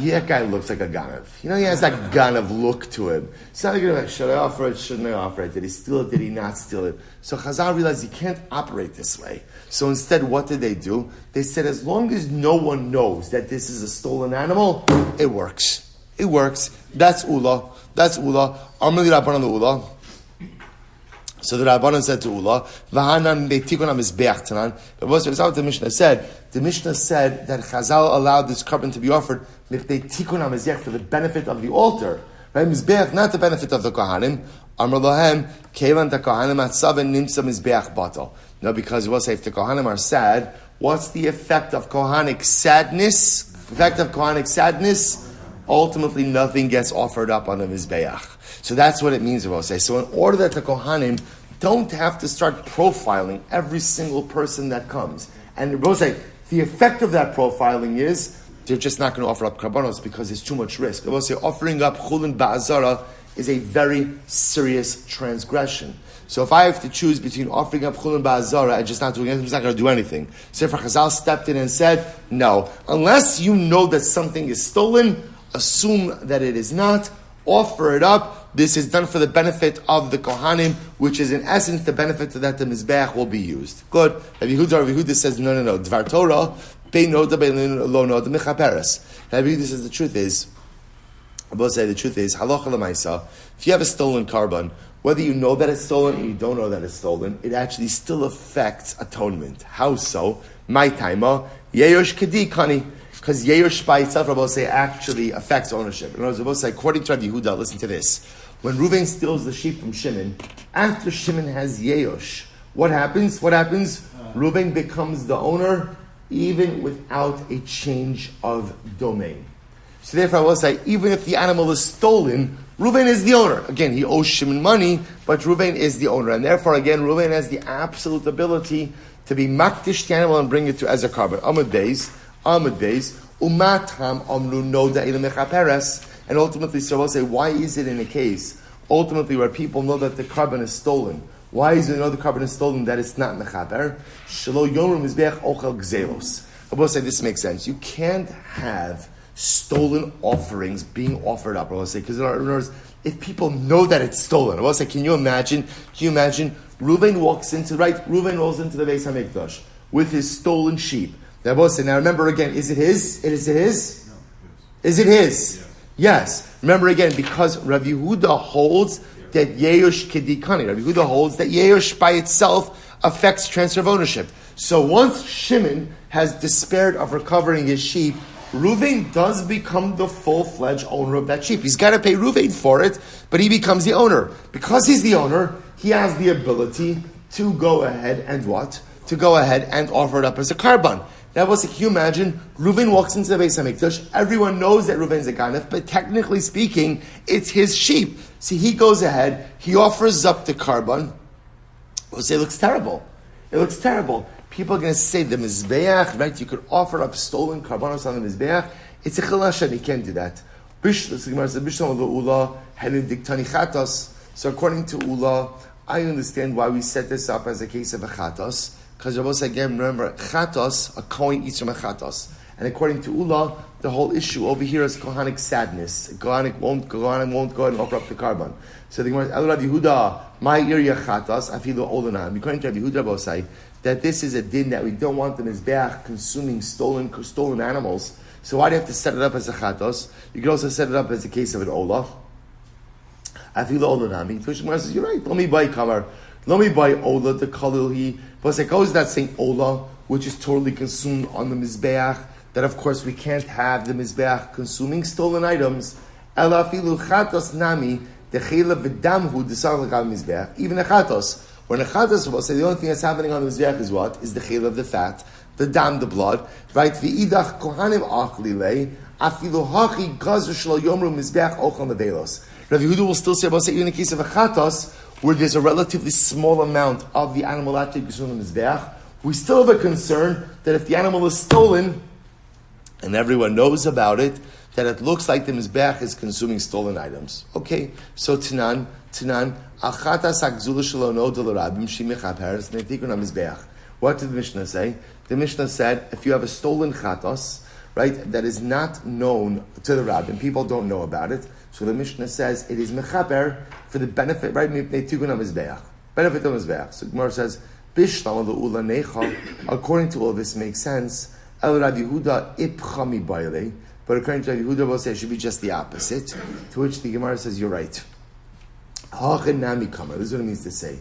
Yeah, that guy looks like a ganav. He has that ganav look to him. It's not like, should I offer it, shouldn't I offer it? Did he steal it, did he not steal it? So Chazal realized you can't operate this way. So instead, what did they do? They said, as long as no one knows that this is a stolen animal, it works. That's Ula. Amali Rabbanan Ula. So the Rabbanan said to Ula, "V'hanan betikun hamizbeach tanan." It was what the Mishnah said. The Mishnah said that Chazal allowed this carbon to be offered tikun hamizbeach for the benefit of the altar, right? Mizbeach, not the benefit of the kohanim. Amar lohem kevan the kohanim atzaven nimsa mizbeach batal. No, because we'll say if the kohanim are sad, what's the effect of kohanic sadness? The effect of kohanic sadness. Ultimately, nothing gets offered up on the Mizbeach. So that's what it means, we'll say. So in order that the Kohanim don't have to start profiling every single person that comes. And we'll say, the effect of that profiling is, they're just not going to offer up karbanos because it's too much risk. We'll say, offering up chulin ba'azara is a very serious transgression. So if I have to choose between offering up chulin ba'azara and just not doing anything, it's not going to do anything. So if Chazal stepped in and said, no, unless you know that something is stolen, assume that it is not, offer it up. This is done for the benefit of the Kohanim, which is in essence the benefit that the Mizbeach will be used. Good. Rabbi Yehuda says, no. Dvar Torah, beinoda lo noda mechaperes. Rabbi Yehuda says the truth is, halacha l'maisa, if you have a stolen carbon, whether you know that it's stolen or you don't know that it's stolen, it actually still affects atonement. How so? My taima, yeyosh kedi kani. Because Yerush by itself, Rabbi say, actually affects ownership. In other words, Rabbi say, according to Rabbi Yehuda, listen to this. When Reuven steals the sheep from Shimon, after Shimon has Yerush, what happens? Reuven becomes the owner, even without a change of domain. So therefore, I will say, even if the animal is stolen, Reuven is the owner. Again, he owes Shimon money, but Reuven is the owner. And therefore, again, Reuven has the absolute ability to be makdish the animal and bring it to as a carbon. Amud days, umatam amru noda ila mechaperes. And ultimately, so we'll say, why is it in a case, ultimately, where people know that the carbon is stolen? Why is it know the carbon is stolen that it's not mechaper? Shelo yomrim mizbeach ochel gzelos. I will say this makes sense. You can't have stolen offerings being offered up. I will say, because in other words, if people know that it's stolen, I will say, can you imagine? Reuven rolls into the Beis HaMikdash with his stolen sheep. Now remember again, is it his? Is it his? No, is it his? Yes. Remember again, because Rabbi Yehuda holds that Yerush kedikani. Rabbi Yehuda holds that Yerush by itself affects transfer of ownership. So once Shimon has despaired of recovering his sheep, Reuven does become the full-fledged owner of that sheep. He's got to pay Reuven for it, but he becomes the owner. Because he's the owner, he has the ability to go ahead and what? To go ahead and offer it up as a carbon. That was, can you imagine, Reuven walks into the Beis HaMikdash, everyone knows that Reuven's a ganef, but technically speaking, it's his sheep. See, he goes ahead, he offers up the carbon. We'll say it looks terrible. It looks terrible. People are going to say the Mizbeach, right? You could offer up stolen carbonos on the Mizbeach. It's a chilashan, you can't do that. So according to Ula, I understand why we set this up as a case of a chatos. Because Rabbi again, remember, chatos, a kohen eats from a chatos. And according to Ula, the whole issue over here is kohanic sadness. Kohanim won't go ahead and offer up the carbon. So the Gemara, El Rabbi Yehuda, my area chatos, afilu olanam. According to Rabbi Yehuda, Rabbi say that this is a din that we don't want the mizbeach consuming stolen animals. So why do you have to set it up as a chatos? You could also set it up as a case of an olah. Afilu olanami. So Gemara says, you're right. Let me buy kamar. Let me buy olah, the kalil he. But it goes that saying olah, which is totally consumed on the mizbeach, that of course we can't have the mizbeach consuming stolen items. Ela afilu chatos nami, the chela v'damhu desar l'gav mizbeach. Even a chatos. When a chatos, we'll say the only thing that's happening on the mizbeach is what? Is the chela of the fat, the dam, the blood. Right? V'idach kohanim achlilei, afilu hachi gazer shlo yomru mizbeach ochal nevelos. Rabbi Yehuda will still say, we'll say even in the case of a chatos, where there's a relatively small amount of the animal actually consumed in the mizbeach, we still have a concern that if the animal is stolen, and everyone knows about it, that it looks like the mizbeach is consuming stolen items. Okay, so Tanan, achatas hagzula shalono delarabim shimichaperes netikun mizbeach. What did the Mishnah say? The Mishnah said, if you have a stolen chatos, right, that is not known to the rabbin, people don't know about it, so the Mishnah says it is mechaper for the benefit, right? Benefit of mizbeach. So Gemara says, according to all this makes sense. El Rabbi Yehuda ipchami baile, but according to Rabbi Yehuda, will say it should be just the opposite. To which the Gemara says, you're right. This is what it means to say.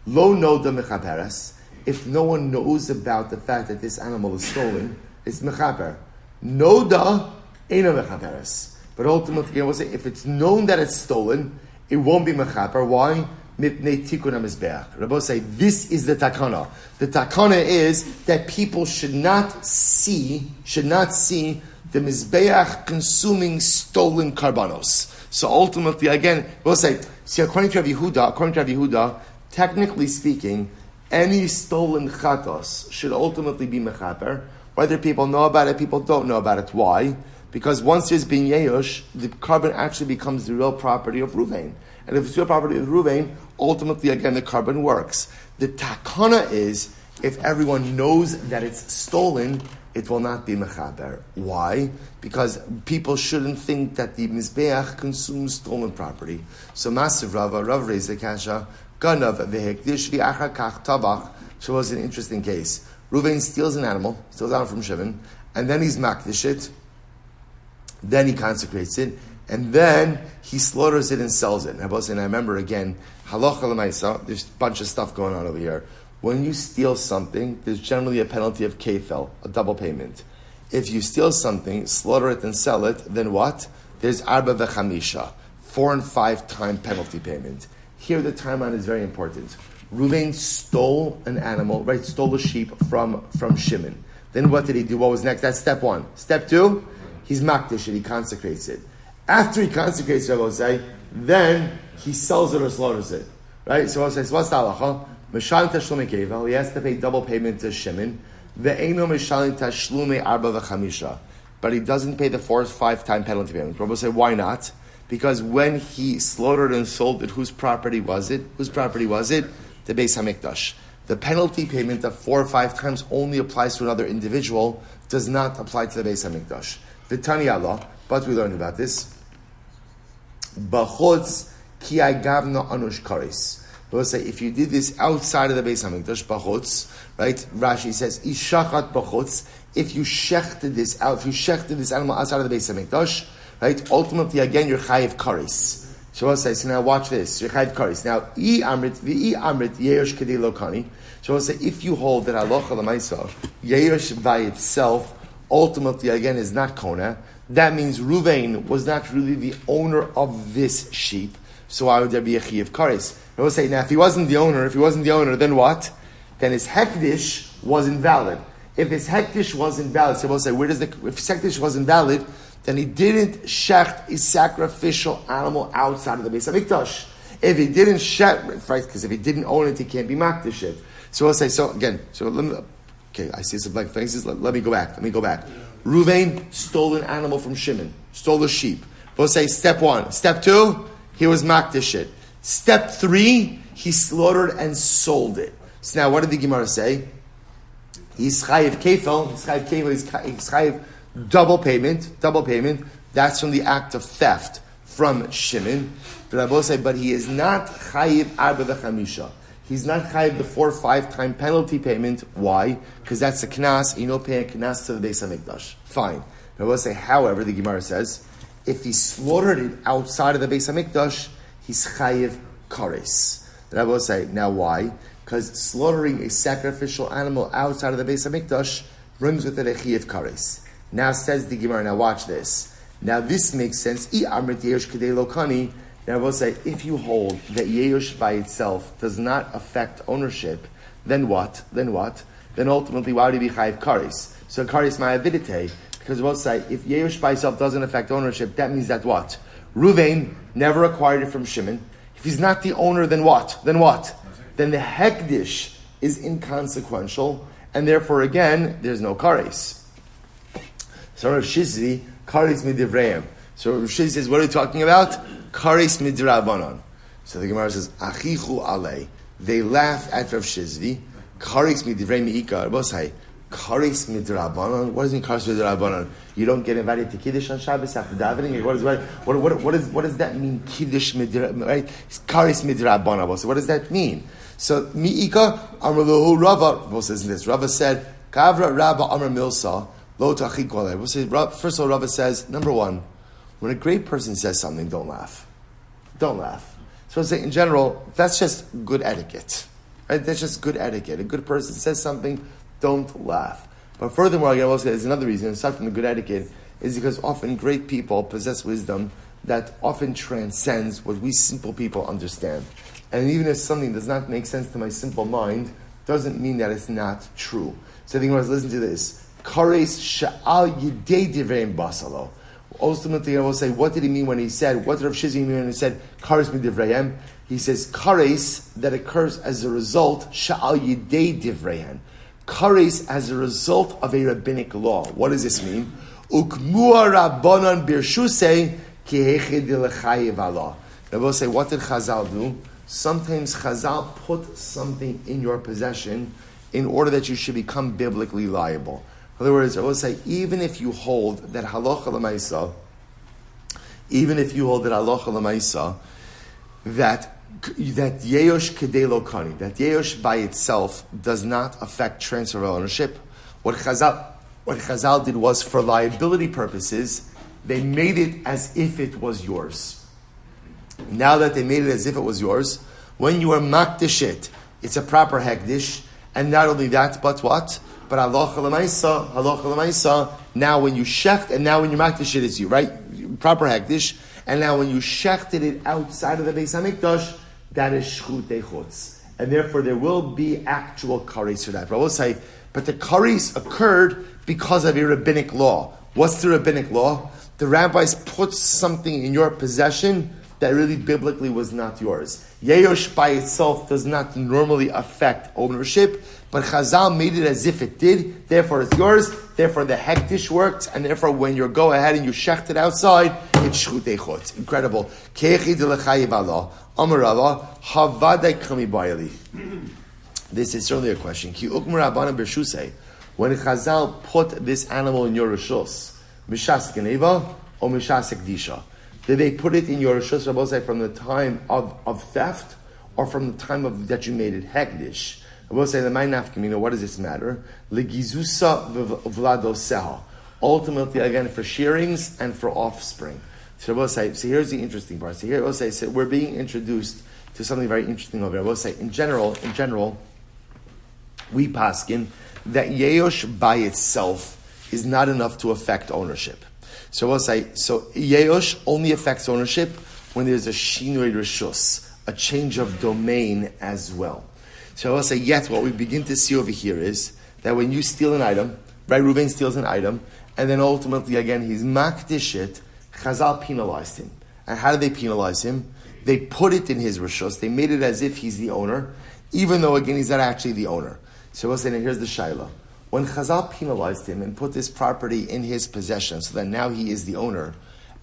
Lo noda mechaperes. If no one knows about the fact that this animal is stolen, it's mechaper. Noda eina mechaperes. But ultimately, I will say, if it's known that it's stolen, it won't be mechaper. Why? Mipnei tikun hamizbeach. Rabbi say this is the takana. The takana is that people should not see the mizbeach consuming stolen karbanos. So ultimately, again, we'll say, see, according to Rabbi Yehuda, technically speaking, any stolen chatos should ultimately be mechaper. Whether people know about it, people don't know about it. Why? Because once there's bin Yehush, the carbon actually becomes the real property of Ruvain. And if it's real property of Ruvain, ultimately, again, the carbon works. The takana is, if everyone knows that it's stolen, it will not be mechaber. Why? Because people shouldn't think that the mizbeach consumes stolen property. So Massive Rav raised the kasha, Ganav v'hekdish v'achar kach tabach. So it was an interesting case. Ruvain steals an animal from Shimon, and then he's makdish it, then he consecrates it, and then he slaughters it and sells it. And I remember again, halacha l'maisa, there's a bunch of stuff going on over here. When you steal something, there's generally a penalty of kefel, a double payment. If you steal something, slaughter it and sell it, then what? There's arba v'chamisha, 4 and 5 time penalty payment. Here the timeline is very important. Reuven stole an animal, right? Stole a sheep from Shimon. Then what did he do? What was next? That's step 1. Step 2, he's makdish it, he consecrates it. After he consecrates it, then he sells it or slaughters it. Right? So what's the halacha? Meshalim tashlumei kevel, he has to pay double payment to Shimon. Ve'eino meshalim tashlumei arba v'chamisha. But he doesn't pay the 4 or 5 time penalty payment. Rabbi say, why not? Because when he slaughtered and sold it, whose property was it? The Beis HaMikdash. The penalty payment of 4 or 5 times only applies to another individual, does not apply to the Beis HaMikdash. V'tani Allah, but we learned about this. B'chutz ki agavna anush karis. We'll say, if you did this outside of the Beis HaMikdash, b'chutz, right? Rashi says, ishachat b'chutz, if you shechted this animal outside of the Beis HaMikdash, right? Ultimately, again, you're chayiv karis. So we'll say, so now watch this, you're chayiv karis. Now, amrit yeyosh kedei lokani. So we'll say, if you hold that halacha l'maisa, yeyosh by itself, ultimately, again, is not kona, that means Ruvain was not really the owner of this sheep. So why would there be a chayiv karis? We'll say, now if he wasn't the owner, then what? Then his hekdish was invalid. If his hekdish was invalid, so we'll say, if his hekdish was invalid, then he didn't shecht a sacrificial animal outside of the Beis HaMikdash. If he didn't shecht, right, because if he didn't own it, he can't be makdish it. So we'll say, I see some blank faces, let me go back. Ruvain stole an animal from Shimon, stole a sheep. We'll say, step 1. Step 2, he was makdish it. Step 3, he slaughtered and sold it. So now, what did the Gemara say? He's chayiv kefel, he's chayiv double payment. That's from the act of theft from Shimon. But I will say, but he is not chayiv arba v'chamisha. He's not chayiv the 4 or 5 time penalty payment. Why? Because that's a knas. You don't pay a knas to the Beis HaMikdash. Fine. But I will say, however, the Gemara says, if he slaughtered it outside of the Beis HaMikdash, he's chayiv kares. Then I will say, now why? Because slaughtering a sacrificial animal outside of the Beis HaMikdash brings with it a chayiv kares. Now says the Gemara, now watch this. Now this makes sense. Now I will say, if you hold that Yehush by itself does not affect ownership, then what? Then ultimately, why would he be chayiv kares? So kares ma'avidite, because we'll say, if Yehush by itself doesn't affect ownership, that means that what? Ruvain never acquired it from Shimon. If he's not the owner, then what? Then the hekdish is inconsequential, and therefore again, there's no kares. So Rav Shizri, kares midivreim. So Rav Shizri says, what are we talking about? Kares midrabanan. So the Gemara says, achichu alei. They laughed at Rav Shizri. Kares midivreim mi'ika. What say? Kares midrabanan. What does it mean kares midrabanan? You don't get invited to Kiddush on Shabbos after davening? What does that mean? Kiddush midrabanan, right? Kares midrabanan. So what does that mean? So mi'ika amruluhu Rava. What says this? Rava said, Kavra Rabba Amr Milsa. First of all, Rava says, number 1, when a great person says something, don't laugh. So I say, in general, that's just good etiquette. Right? That's just good etiquette. A good person says something, don't laugh. But furthermore, I will say there's another reason, aside from the good etiquette, is because often great people possess wisdom that often transcends what we simple people understand. And even if something does not make sense to my simple mind, doesn't mean that it's not true. So I think listen to this. Kares sha'al yidei divreim basalo. Ultimately, I will say, what did he mean when he said, what did Rav Shizki mean when he said, kares midivreim? He says, kares that occurs as a result, sha'al yidei divreim. Kares as a result of a rabbinic law. What does this mean? Ukmua rabbanon birshusei ki hechid lechayev Allah. I will say, what did Chazal do? Sometimes Chazal put something in your possession in order that you should become biblically liable. In other words, I will say, even if you hold that halacha l'maisa, that yeyosh kedei lo kani, that yeyosh by itself does not affect transfer of ownership. What Chazal did was, for liability purposes, they made it as if it was yours. Now that they made it as if it was yours, when you are makdish it, it's a proper hekdish, and not only that, but what? But halacha l'maisa, now when you shecht, and now when you makdish it, it's you, right? Proper hekdish, and now when you shechted it outside of the Beis HaMikdash, that is shchutei chutz. And therefore there will be actual kares for that. But I will say, but the kares occurred because of a rabbinic law. What's the rabbinic law? The rabbis put something in your possession that really biblically was not yours. Yeyosh by itself does not normally affect ownership, but Chazal made it as if it did, therefore it's yours, therefore the hektish works, and therefore when you go ahead and you shecht it outside, it's shchutei chutz. Incredible. This is certainly a question. When Chazal put this animal in your rishus, mishas geneva or mishas ekdisha, did they put it in your rishus Rabbosai from the time of theft or from the time of that you made it hekdish? Rabbosai, the my nafkamina, what does this matter? Legizusa vladoseha. Ultimately, again, for shearings and for offspring. So Rabbosai, so here's the interesting part. So here Rabbosai said we're being introduced to something very interesting over here. Rabbosai, in general, we paskin that yeyosh by itself is not enough to affect ownership. So we'll say, so yeyosh only affects ownership when there's a shinui rishus, a change of domain as well. So I'll say, yet what we begin to see over here is that when you steal an item, right, Reuven steals an item, and then ultimately again he's makdish it, Chazal penalized him. And how did they penalize him? They put it in his rishus, they made it as if he's the owner, even though again he's not actually the owner. So we'll say, now here's the shaila. When Chazal penalized him and put this property in his possession so that now he is the owner,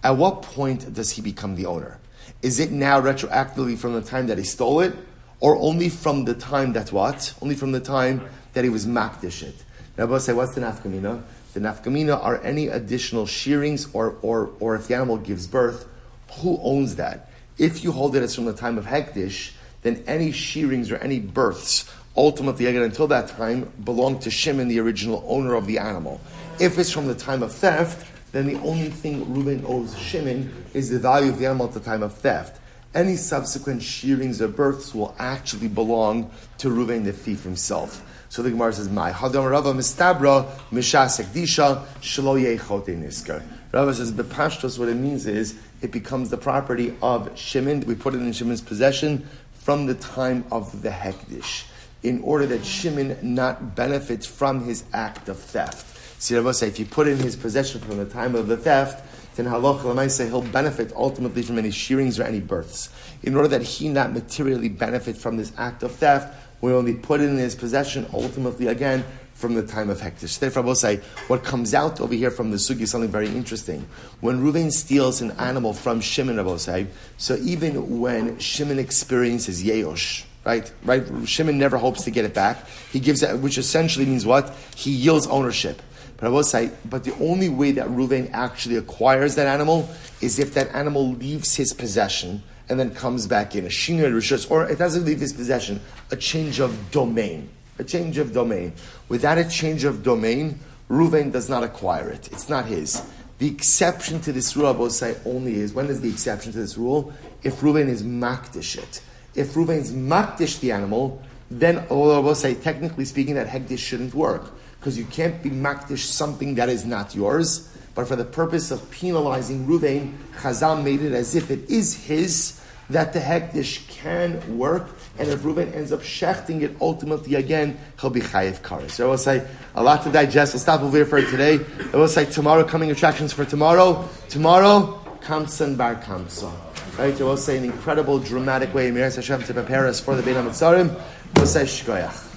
at what point does he become the owner? Is it now retroactively from the time that he stole it, or only from the time that what? Only from the time that he was makdish it. Now we'll say, what's the nafkamina? The nafkamina are any additional shearings or if the animal gives birth, who owns that? If you hold it as from the time of hekdish, then any shearings or any births ultimately, again, until that time, belong to Shimon, the original owner of the animal. If it's from the time of theft, then the only thing Reuben owes Shimon is the value of the animal at the time of theft. Any subsequent shearings or births will actually belong to Reuben, the thief himself. So the Gemara says, "My Hadam Rava Mistabra Mishas Ekdisha Shelo Yechote Nisker." Rava says, "Bepashtos, what it means is it becomes the property of Shimon. We put it in Shimon's possession from the time of the Hekdish, in order that Shimon not benefits from his act of theft." See, Rava say, if you put it in his possession from the time of the theft, then halacha l'maaseh he'll benefit ultimately from any shearings or any births. In order that he not materially benefit from this act of theft, we only put it in his possession ultimately again from the time of hektish. Therefore, I will say, what comes out over here from the sugi is something very interesting. When Reuven steals an animal from Shimon, I will say, so even when Shimon experiences yeyosh, right? Shimon never hopes to get it back. He gives it, which essentially means what? He yields ownership. But I will say, but the only way that Reuven actually acquires that animal is if that animal leaves his possession and then comes back in a shinui rishus, or it doesn't leave his possession, a change of domain. A change of domain. Without a change of domain, Reuven does not acquire it. It's not his. The exception to this rule, I will say, only is, when is the exception to this rule? If Reuven is makdish it. If Reuven is makdish the animal, then although I will say, technically speaking, that hekdesh shouldn't work, because you can't be makdish something that is not yours. But for the purpose of penalizing Ruvain, Chazal made it as if it is his, that the hekdesh can work, and if Ruvain ends up shechting it, ultimately again, he'll be chayiv kares. So I will say, a lot to digest. We'll stop over here for today. I will say, tomorrow, coming attractions for tomorrow, Kamsan Bar Kamsa. Right? I will say, an incredible, dramatic way, Miriam Hashem to prepare us for the Bein HaMetzarim. We'll say, Shkoyach.